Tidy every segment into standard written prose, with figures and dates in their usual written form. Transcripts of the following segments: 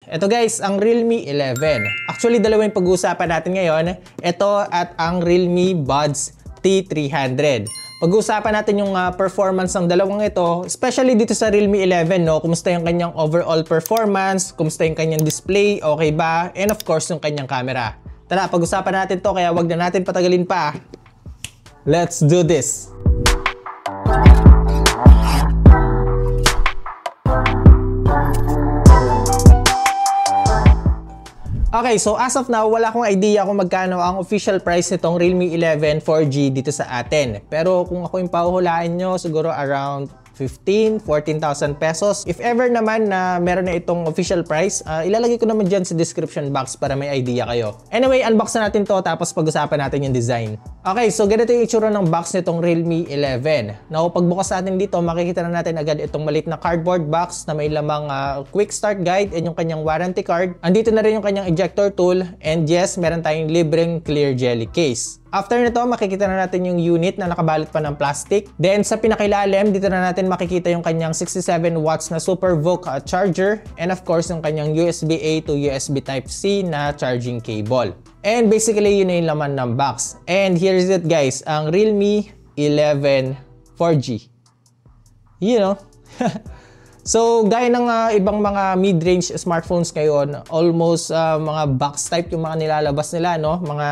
Ito guys, ang Realme 11. Actually, dalawa yung pag-uusapan natin ngayon. Ito at ang Realme Buds T300. Pag-uusapan natin yung performance ng dalawang ito, especially dito sa Realme 11, no? Kumusta yung kanyang overall performance, kumusta yung kanyang display, okay ba? And of course, yung kanyang camera. Tara, pag-usapan natin to, kaya wag na natin patagalin pa. Let's do this! Okay, so as of now, wala akong idea kung magkano ang official price nitong Realme 11 4G dito sa atin. Pero kung ako yung pahuhulaan nyo, siguro around 14,000 pesos. If ever naman na meron na itong official price, ilalagay ko naman dyan sa description box para may idea kayo. Anyway, unbox na natin to tapos pag-usapan natin yung design. Okay, so ganito yung itsura ng box nitong Realme 11. Now, pagbukas natin dito, makikita na natin agad itong maliit na cardboard box na may lamang quick start guide and yung kanyang warranty card. Andito na rin yung kanyang ejector tool and yes, meron tayong libreng clear jelly case. After nito, makikita na natin yung unit na nakabalot pa ng plastic. Then sa pinakailalim, dito na natin makikita yung kanyang 67 watts na SuperVOOC charger and of course yung kanyang USB-A to USB Type-C na charging cable. And basically, yun na yung laman ng box. And here's it guys, ang Realme 11 4G. You know? So, gaya ng ibang mga mid-range smartphones ngayon, almost mga box type yung mga nilalabas nila, no? Mga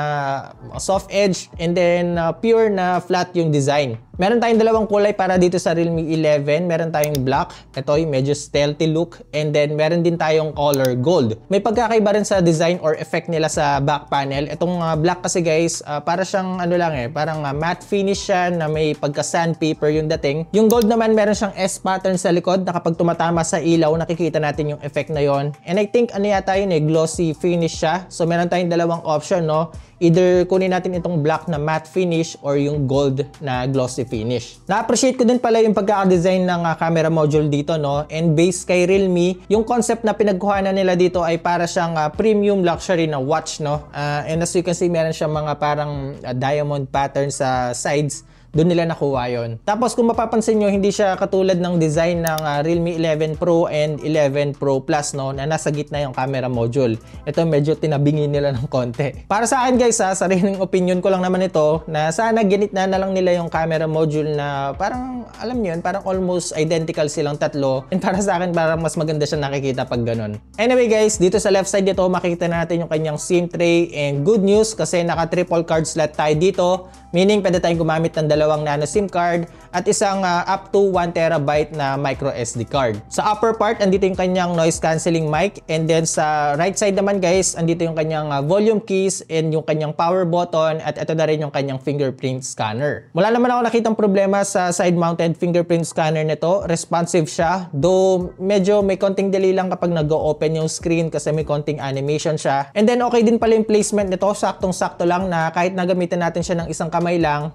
soft edge and then pure na flat yung design. Meron tayong dalawang kulay para dito sa Realme 11. Meron tayong black, ito yung medyo stealthy look, and then meron din tayong color gold. May pagkakaiba rin sa design or effect nila sa back panel. Itong black kasi guys, para siyang ano lang parang matte finish siya na may pagka sandpaper yung dating. Yung gold naman meron siyang S pattern sa likod na kapag tumatama sa ilaw, nakikita natin yung effect na yon. And I think ano yata yun glossy finish siya. So meron tayong dalawang option, no? Either kunin natin itong black na matte finish or yung gold na glossy finish. Na-appreciate ko din pala yung pagkaka-design ng camera module dito, no? And based kay Realme, yung concept na pinagkuhanan nila dito ay para siyang premium luxury na watch, no? And as you can see, meron siyang mga parang diamond pattern sa sides. Doon nila nakuha yon. Tapos kung mapapansin nyo, hindi siya katulad ng design ng Realme 11 Pro and 11 Pro Plus, no, na nasa gitna yung camera module. Ito medyo tinabingin nila ng konti. Para sa akin guys, sariling opinion ko lang naman ito, na sana ginitna na lang nila yung camera module na parang, alam nyo yun, parang almost identical silang tatlo. And para sa akin, parang mas maganda siya nakikita pag ganun. Anyway guys, dito sa left side dito, makikita natin yung kanyang SIM tray. And good news, kasi naka triple card slot tayo dito. Meaning, pwede tayong gumamit ng dalawang nano SIM card at isang up to 1 terabyte na micro SD card. Sa upper part, andito yung kanyang noise cancelling mic. And then sa right side naman guys, andito yung kanyang volume keys and yung kanyang power button. At ito na rin yung kanyang fingerprint scanner. Wala naman ako nakitang problema sa side-mounted fingerprint scanner nito. Responsive siya. Though medyo may konting delay lang kapag nag-open yung screen kasi may konting animation siya. And then okay din pala yung placement nito. Saktong-sakto lang na kahit nagamitin natin siya ng isang kamay lang,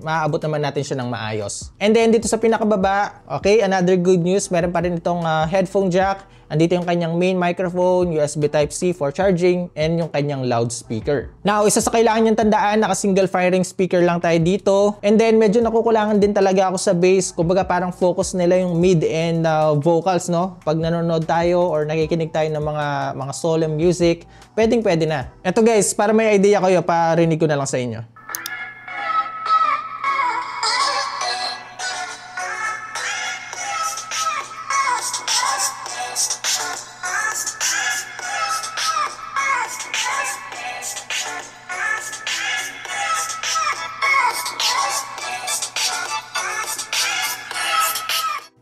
maaabot naman natin siya ng maayos. And then dito sa pinakababa, okay, another good news, meron pa rin itong headphone jack. Andito yung kanyang main microphone, USB Type-C for charging, and yung kanyang loudspeaker. Now, isa sa kailangan niyong tandaan, naka-single firing speaker lang tayo dito. And then, medyo nakukulangan din talaga ako sa bass. Kumbaga, parang focus nila yung mid and vocals, no? Pag nanonood tayo or nakikinig tayo ng mga solemn music, pwedeng-pwede na. Eto guys, para may idea kayo, parinig ko na lang sa inyo.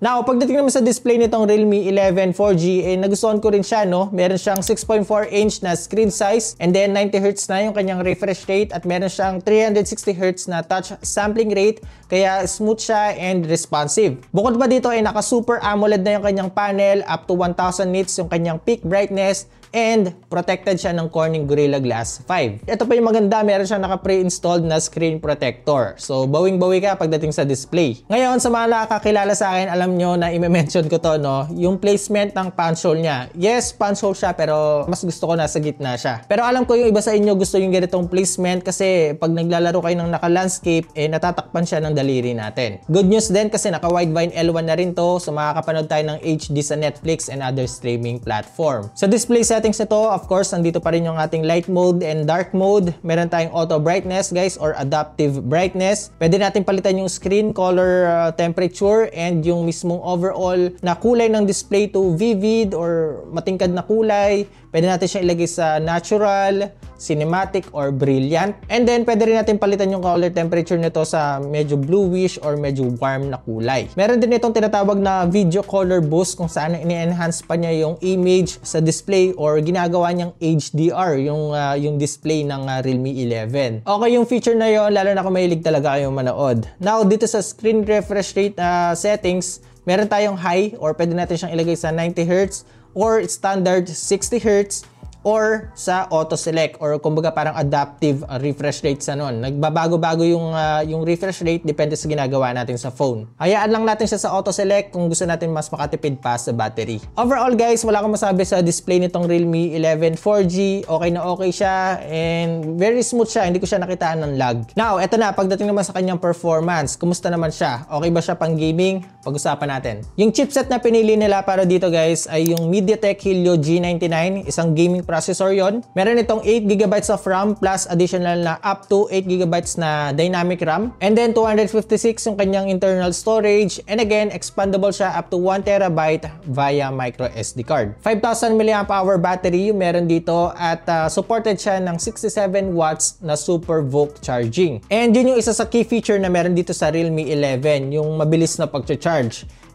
Now, pagdating naman sa display nitong Realme 11 4G, nagustuhan ko rin siya, no? Meron siyang 6.4 inch na screen size and then 90Hz na yung kanyang refresh rate at meron siyang 360Hz na touch sampling rate, kaya smooth siya and responsive. Bukod pa dito ay naka Super AMOLED na yung kanyang panel, up to 1000 nits yung kanyang peak brightness, and protected siya ng Corning Gorilla Glass 5. Ito pa yung maganda, meron siyang naka pre-installed na screen protector. So, bawing-bawi ka pagdating sa display. Ngayon, sa mga nakakakilala sa akin, alam alam nyo na i-mention ko to, no? Yung placement ng punch hole niya. Yes, punch hole siya, pero mas gusto ko nasa gitna siya. Pero alam ko yung iba sa inyo gusto yung ganitong placement kasi pag naglalaro kayo ng naka-landscape, natatakpan siya ng daliri natin. Good news din kasi naka-Widevine L1 na rin to, so makakapanood tayo ng HD sa Netflix and other streaming platform. Sa display settings nito, of course, nandito pa rin yung ating light mode and dark mode. Meron tayong auto brightness, guys, or adaptive brightness. Pwede natin palitan yung screen color temperature and yung mismong overall na kulay ng display to vivid or matingkad na kulay. Pwede natin siya ilagay sa natural, cinematic, or brilliant. And then, pwede rin natin palitan yung color temperature nito sa medyo bluish or medyo warm na kulay. Meron din itong tinatawag na video color boost kung saan ini-enhance pa niya yung image sa display or ginagawa niyang HDR yung display ng Realme 11. Okay yung feature na yon, lalo na kung mahilig talaga kayong manood. Now, dito sa screen refresh rate settings, meron tayong high or pwede natin siyang ilagay sa 90Hz or standard 60Hz or sa auto select or kumbaga parang adaptive refresh rate sa nun. Nagbabago-bago yung refresh rate depende sa ginagawa natin sa phone. Hayaan lang natin siya sa auto select kung gusto natin mas makatipid pa sa battery. Overall guys, wala akong masabi sa display nitong Realme 11 4G. Okay na okay siya and very smooth siya. Hindi ko siya nakitaan ng lag. Now, eto na. Pagdating naman sa kanyang performance, kumusta naman siya? Okay ba siya pang gaming? Pag-usapan natin. Yung chipset na pinili nila para dito guys ay yung MediaTek Helio G99, isang gaming processor yon. Meron itong 8GB of RAM plus additional na up to 8GB na dynamic RAM. And then 256 yung kanyang internal storage. And again, expandable siya up to 1TB via micro SD card. 5,000 mAh battery yung meron dito at supported siya ng 67 watts na Super VOOC charging. And yun yung isa sa key feature na meron dito sa Realme 11, yung mabilis na pag-charge.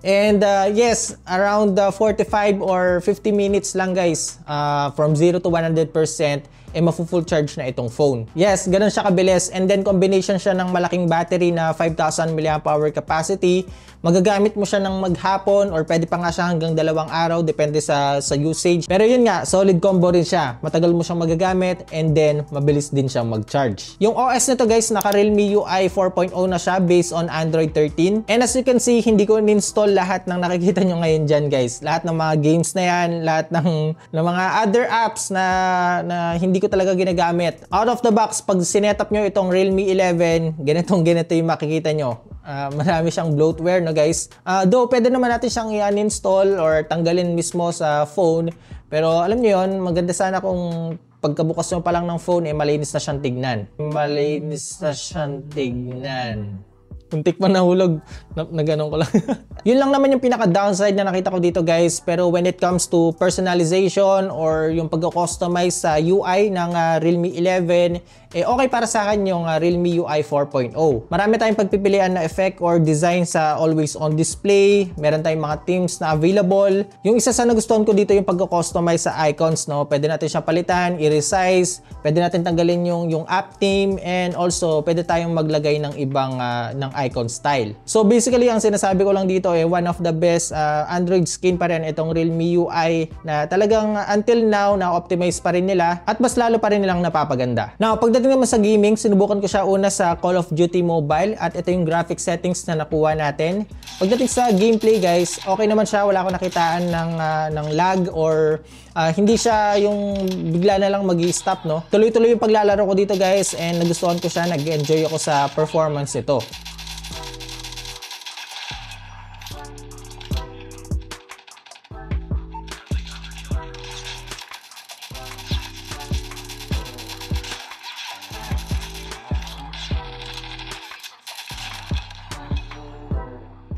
And yes, around 45 or 50 minutes lang guys, from 0 to 100%, mafu-full charge na itong phone. Yes, ganun siya kabilis. And then combination siya ng malaking battery na 5,000 mAh capacity. Magagamit mo siya ng maghapon or pwede pa nga siya hanggang 2 araw, depende sa usage. Pero yun nga, solid combo rin siya. Matagal mo siyang magagamit and then mabilis din siyang mag-charge. Yung OS nito guys, naka Realme UI 4.0 na siya based on Android 13. And as you can see, hindi ko in-install lahat ng nakikita nyo ngayon dyan guys. Lahat ng mga games na yan, lahat ng mga other apps na hindi ko talaga ginagamit. Out of the box, pag sinetup nyo itong Realme 11, ganito yung makikita nyo. Marami siyang bloatware, no guys. Though pwede naman natin siyang i-uninstall or tanggalin mismo sa phone. Pero alam niyo yon, maganda sana kung pagkabukas mo pa lang ng phone, malinis na siyang tignan. Malinis na siyang tignan. Muntik pa nahulog na ganun ko lang. Yun lang naman yung pinaka-downside na nakita ko dito guys. Pero when it comes to personalization or yung pag-customize sa UI ng Realme 11, okay para sa akin yung Realme UI 4.0. Marami tayong pagpipilian na effect or design sa always on display. Meron tayong mga themes na available. Yung isa sa nagustuhan ko dito yung pag-customize sa icons, no? Pwede natin siya palitan, i-resize, pwede natin tanggalin yung app theme, and also pwede tayong maglagay ng ibang ng icon style. So basically, ang sinasabi ko lang dito one of the best Android skin pa rin itong Realme UI na talagang until now na-optimize pa rin nila at mas lalo pa rin nilang napapaganda. Now, pagdating naman sa gaming, sinubukan ko siya una sa Call of Duty Mobile at ito yung graphic settings na nakuha natin. Pagdating sa gameplay guys, okay naman siya. Wala akong nakitaan ng lag or hindi siya yung bigla na lang mag-i-stop, no? Tuloy-tuloy yung paglalaro ko dito guys and nagustuhan ko siya. Nag-enjoy ako sa performance ito.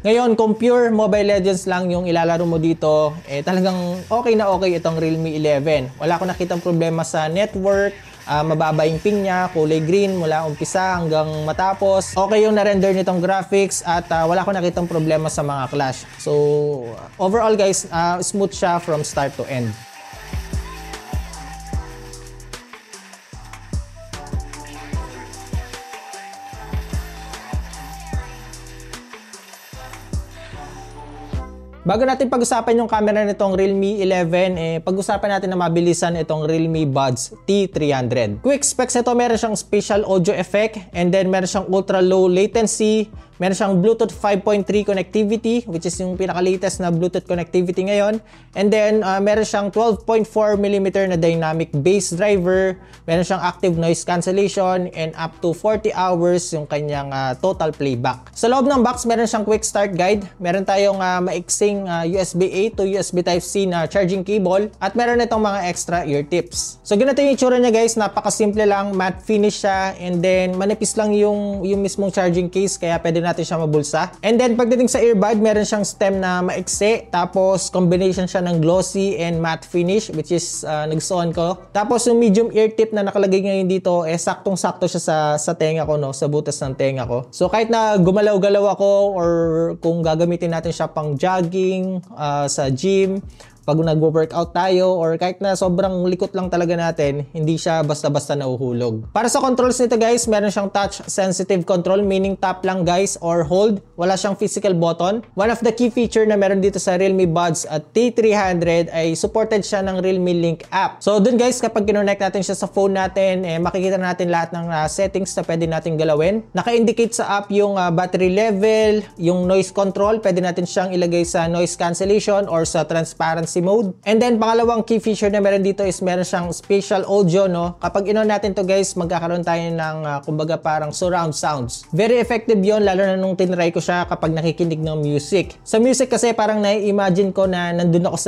Ngayon, kung pure Mobile Legends lang yung ilalaro mo dito, talagang okay na okay itong Realme 11. Wala akong nakitang problema sa network, mababa yung ping niya, kulay green mula umpisa hanggang matapos. Okay yung na-render nitong graphics at wala akong nakitang problema sa mga clash. So, overall guys, smooth siya from start to end. Bago natin pag-usapan yung camera nitong Realme 11, pag-usapan natin na mabilisan itong Realme Buds T300. Quick specs nito, meron siyang spatial audio effect and then meron siyang ultra low latency, Meron siyang Bluetooth 5.3 connectivity, which is yung pinaka-latest na Bluetooth connectivity ngayon. And then, meron siyang 12.4mm na dynamic bass driver. Meron siyang active noise cancellation and up to 40 hours yung kanyang total playback. Sa loob ng box, meron siyang quick start guide. Meron tayong maiksing USB-A to USB Type-C na charging cable. At meron itong mga extra ear tips. So, ganito yung itsura niya guys. Napakasimple lang. Matte finish siya. And then, manipis lang yung mismong charging case. Kaya pwede natin siya mabulsa. And then, pagdating sa earbud, meron siyang stem na maiksi. Tapos, combination siya ng glossy and matte finish, which is nagsuon ko. Tapos, yung medium ear tip na nakalagay ngayon dito, saktong-sakto siya sa tenga ko, no? Sa butas ng tenga ko. So, kahit na gumalaw-galaw ako or kung gagamitin natin siya pang jogging, sa gym, pag nag-workout tayo or kahit na sobrang likot lang talaga natin, hindi siya basta-basta nauhulog. Para sa controls nito guys, meron siyang touch sensitive control, meaning tap lang guys or hold. Wala siyang physical button. One of the key feature na meron dito sa Realme Buds at T300 ay supported siya ng Realme Link app. So dun guys, kapag kinonect natin siya sa phone natin, makikita natin lahat ng settings na pwede natin galawin. Naka-indicate sa app yung battery level, yung noise control, pwede natin siyang ilagay sa noise cancellation or sa transparency mode. And then pangalawang key feature na meron dito is meron siyang spatial audio, no? Kapag in-on natin to guys, magkakaroon tayo ng kumbaga parang surround sounds. Very effective yon, lalo na nung tinry ko siya kapag nakikinig ng music. Sa music kasi parang nai-imagine ko na nandun ako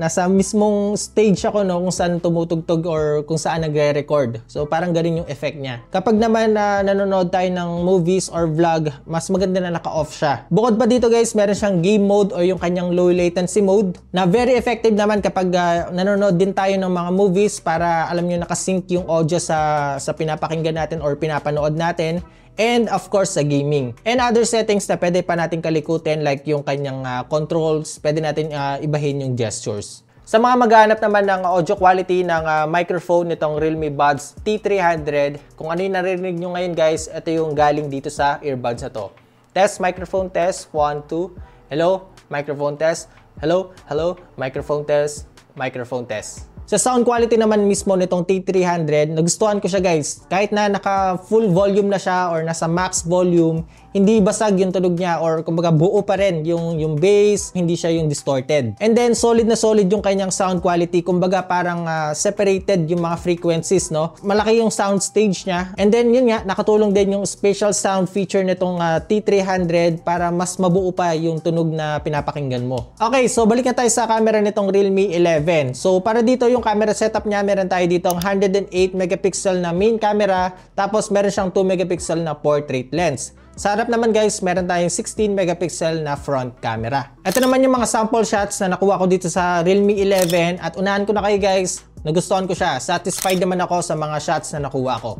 nasa mismong stage ako, no? Kung saan tumutugtog or kung saan nagre-record. So parang ganun yung effect niya. Kapag naman nanonood tayo ng movies or vlog, mas maganda na naka-off siya. Bukod pa dito guys, meron siyang game mode o yung kanyang low latency mode na very effective naman kapag nanonood din tayo ng mga movies para alam nyo nakasync yung audio sa pinapakinggan natin or pinapanood natin. And of course sa gaming. And other settings na pwede pa natin kalikutin like yung kanyang controls, pwede natin ibahin yung gestures. Sa mga maghahanap naman ng audio quality ng microphone nitong Realme Buds T300, kung ano yung narinig nyo ngayon guys, ito yung galing dito sa earbuds na to. Test, microphone test, 1, 2. Hello, microphone test. Hello, hello, microphone test, microphone test. Sa sound quality naman mismo nitong T300, nagustuhan ko siya guys. Kahit na naka full volume na siya or nasa max volume, hindi basag yung tunog niya or kumbaga buo pa rin yung bass, hindi siya yung distorted. And then solid na solid yung kanyang sound quality, kumbaga parang separated yung mga frequencies, no? Malaki yung sound stage niya. And then yun nga, nakatulong din yung special sound feature nitong T300 para mas mabuo pa yung tunog na pinapakinggan mo. Okay, so balik na tayo sa camera nitong Realme 11. So para dito yung camera setup niya, meron tayo dito ang 108 megapixel na main camera, tapos meron siyang 2 megapixel na portrait lens. Sa harap naman guys, meron tayong 16 megapixel na front camera. Ito naman yung mga sample shots na nakuha ko dito sa Realme 11 at unahan ko na kayo guys, nagustuhan ko siya. Satisfied naman ako sa mga shots na nakuha ko.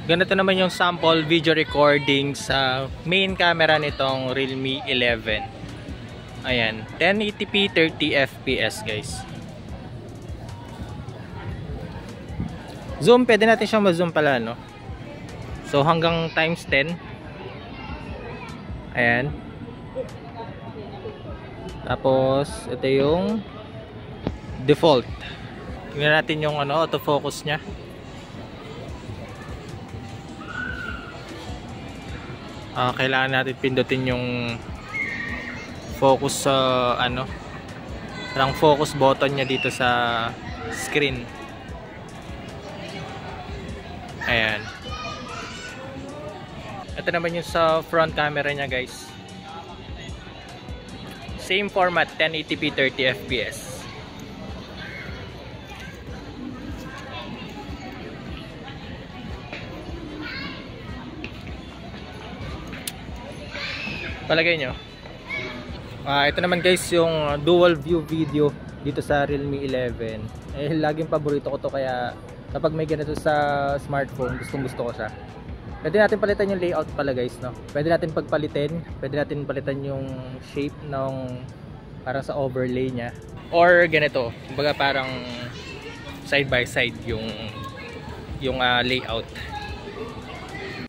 Ganito naman yung sample video recording sa main camera nitong Realme 11. Ayan, 1080p 30fps guys. Zoom, pwede natin siyang ma-zoom pala, no? So hanggang times 10. Ayan. Tapos ito yung default. Tingnan natin yung autofocus niya. Kailangan natin pindutin yung focus sa parang focus button niya dito sa screen. Ayan. Ito naman yung sa front camera niya guys. Same format, 1080p 30fps. Palagay nyo. Ito naman guys yung dual view video dito sa Realme 11. Laging paborito ko to kaya Kapag may ganito sa smartphone, gustong-gusto ko siya. Pwede natin palitan yung layout pala guys, no? Pwede natin pagpalitin, pwede natin palitan yung shape ng parang sa overlay niya. Or ganito, kumbaga parang side by side yung layout.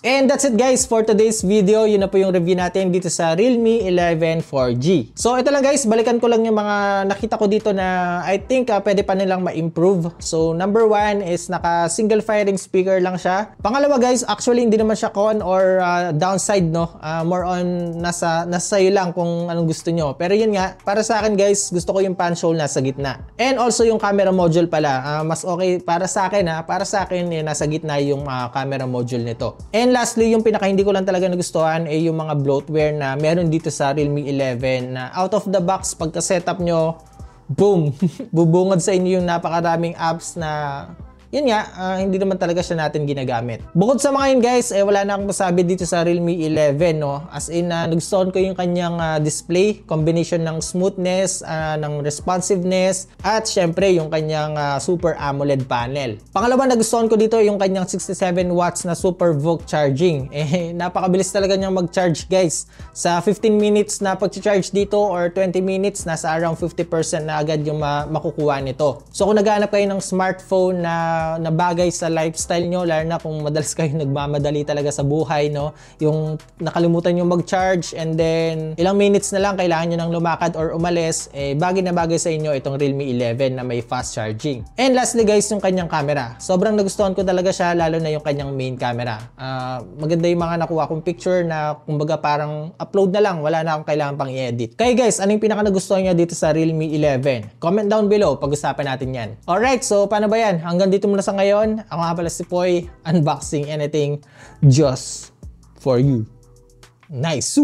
And that's it guys for today's video. Yun na po yung review natin dito sa Realme 11 4G. So ito lang guys, balikan ko lang yung mga nakita ko dito na I think pwede pa nilang ma-improve. So number 1 is naka single firing speaker lang siya. Pangalawa guys, actually hindi naman siya con or downside, no. More on nasa sa'yo lang kung anong gusto nyo. Pero yun nga, para sa akin guys, gusto ko yung punch hole nasa gitna. And also yung camera module pala, mas okay para sa akin para sa akin nasa gitna yung camera module nito. And lastly, yung pinaka hindi ko lang talaga nagustuhan ay yung mga bloatware na meron dito sa Realme 11 na out of the box pagka setup nyo, boom, bubungad sa inyo yung napakaraming apps na yun nga, hindi naman talaga siya natin ginagamit. Bukod sa mga yun guys, wala na akong masabi dito sa Realme 11, no? As in, nagustuhan ko yung kanyang display, combination ng smoothness, ng responsiveness, at syempre yung kanyang Super AMOLED panel. Pangalawa, nagustuhan ko dito yung kanyang 67 watts na Super VOOC charging. Napakabilis talaga niyang mag-charge guys. Sa 15 minutes na pag-charge dito or 20 minutes, nasa around 50% na agad yung makukuha nito. So kung naghahanap kayo ng smartphone na bagay sa lifestyle nyo, lalo na kung madalas kayo nagmamadali talaga sa buhay, no? Yung nakalimutan nyo mag-charge and then ilang minutes na lang kailangan nyo nang lumakad or umalis, bagay na bagay sa inyo itong Realme 11 na may fast charging. And lastly guys, yung kanyang camera. Sobrang nagustuhan ko talaga siya, lalo na yung kanyang main camera. Maganda yung mga nakuha kong picture na kumbaga parang upload na lang, wala na akong kailangan pang i-edit. Kaya guys, anong pinaka nagustuhan nyo dito sa Realme 11? Comment down below, pag-usapan natin yan. Alright, so paano ba yan? Hanggang dito muna sa ngayon. Ako nga pala si Poy, unboxing anything just for you. Nice!